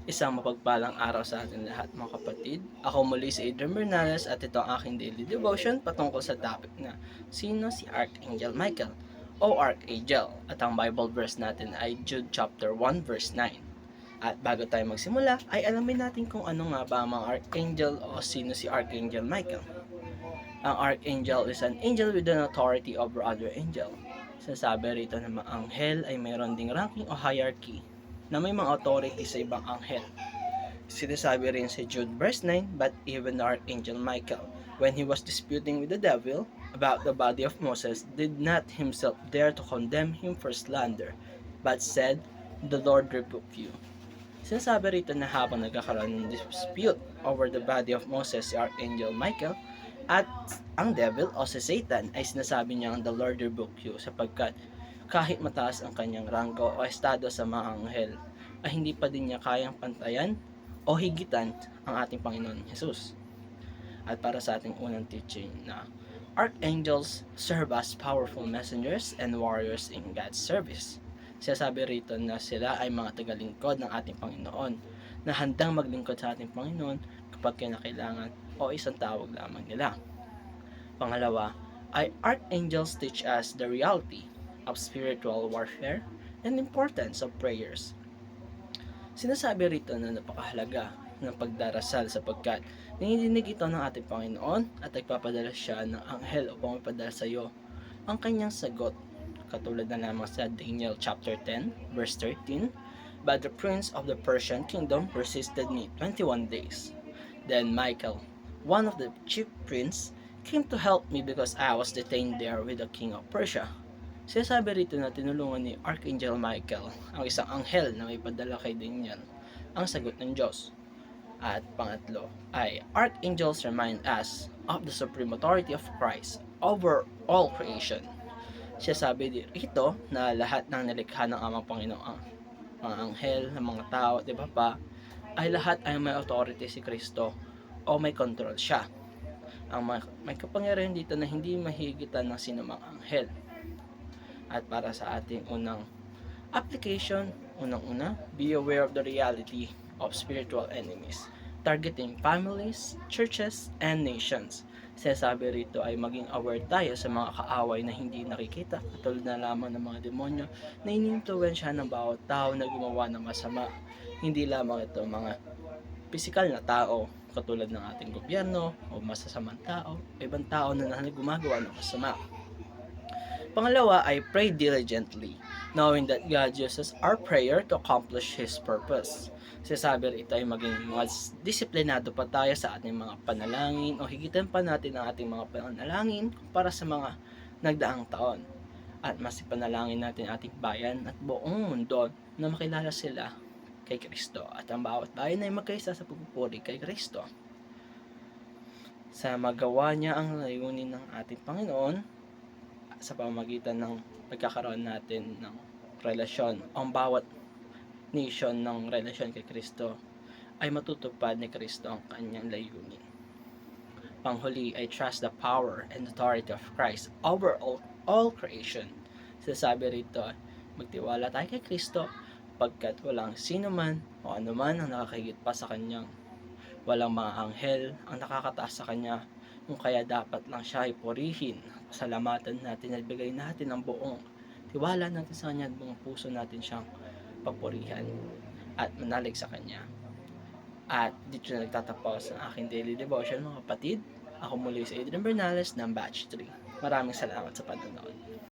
Isang mapagpalang araw sa ating lahat mga kapatid. Ako muli si Adrian Bernales at ito ang aking daily devotion patungkol sa topic na sino si Archangel Michael o Archangel at ang Bible verse natin ay Jude chapter 1 verse 9. At bago tayo magsimula ay alamin natin kung ano nga ba ang mga Archangel o sino si Archangel Michael. Ang Archangel is an angel with an authority over other angel. Sasabi rito na mga anghel ay mayroon ding ranking o hierarchy na may mga authority sa ibang anghel. Sinasabi rin sa Jude verse 9, but even the Archangel Michael, when he was disputing with the devil about the body of Moses, did not himself dare to condemn him for slander, but said, the Lord rebuke you. Sinasabi rito na habang nagkakaroon ng dispute over the body of Moses si Archangel Michael at ang devil o si Satan ay sinasabi niya the Lord rebuke you sapagkat kahit mataas ang kanyang ranggo o estado sa mga anghel ay hindi pa din niya kayang pantayan o higitan ang ating Panginoon Jesus. At para sa ating unang teaching na Archangels serve as powerful messengers and warriors in God's service. Sinasabi rito na sila ay mga tagalingkod ng ating Panginoon na handang maglingkod sa ating Panginoon kapag kinakailangan o isang tawag lamang nila. Pangalawa ay Archangels teach us the reality of spiritual warfare and importance of prayers. Sinasabi rito na napakahalaga ng pagdarasal sapagkat ninidinig ito ng ating Panginoon at nagpapadala siya ng anghel upang ipadala sa iyo ang kanyang sagot. Katulad na lamang sa Daniel chapter 10 verse 13, but the prince of the Persian kingdom resisted me 21 days. Then Michael, one of the chief prince, came to help me because I was detained there with the king of Persia. Sinasabi rito na tinulungan ni Archangel Michael, ang isang anghel na may padala kay Daniel, ang sagot ng Diyos. At pangatlo ay Archangels remind us of the supreme authority of Christ over all creation. Sinasabi rito na lahat ng nilikha ng amang Panginoon, mga anghel, ng mga tao, di ba pa, ay lahat ay may authority si Kristo o may control siya. Ang may kapangyarihan dito na hindi mahigitan ng sinumang anghel. At para sa ating unang application, unang-una, be aware of the reality of spiritual enemies, targeting families, churches, and nations. Sinasabi rito ay maging aware tayo sa mga kaaway na hindi nakikita, katulad na lamang ng mga demonyo na iniimpluwensya ng bawat tao na gumawa ng masama. Hindi lamang ito mga pisikal na tao, katulad ng ating gobyerno o masasamang tao, o ibang tao na gumagawa ng masama. Pangalawa ay pray diligently, knowing that God uses our prayer to accomplish His purpose. Sinasabi rito ay maging mas disiplinado pa tayo sa ating mga panalangin o higitan pa natin ang ating mga panalangin para sa mga nagdaang taon. At mas ipanalangin natin ating bayan at buong mundo na makilala sila kay Kristo at ang bawat bayan ay magkaisa sa pagpupuri kay Kristo. Sa magawa niya ang layunin ng ating Panginoon, sa pamamagitan ng pagkakaroon natin ng relasyon, ang bawat nation ng relasyon kay Kristo ay matutupad ni Kristo ang kanyang layunin. Panghuli, I trust the power and authority of Christ over all creation. Sasabi rito, magtiwala tayo kay Kristo pagkat walang sino man o anuman ang nakakahigit pa sa kanyang. Walang mga anghel ang nakakataas sa kanya, kung kaya dapat lang siya ay purihin, pasalamatan natin at bigay natin ang buong tiwala natin sa kanya at buong puso natin siyang papurihan at manalig sa kanya. At dito na nagtatapos ang aking daily devotion mga kapatid. Ako muli si Adrian Bernales ng Batch 3. Maraming salamat sa panonood.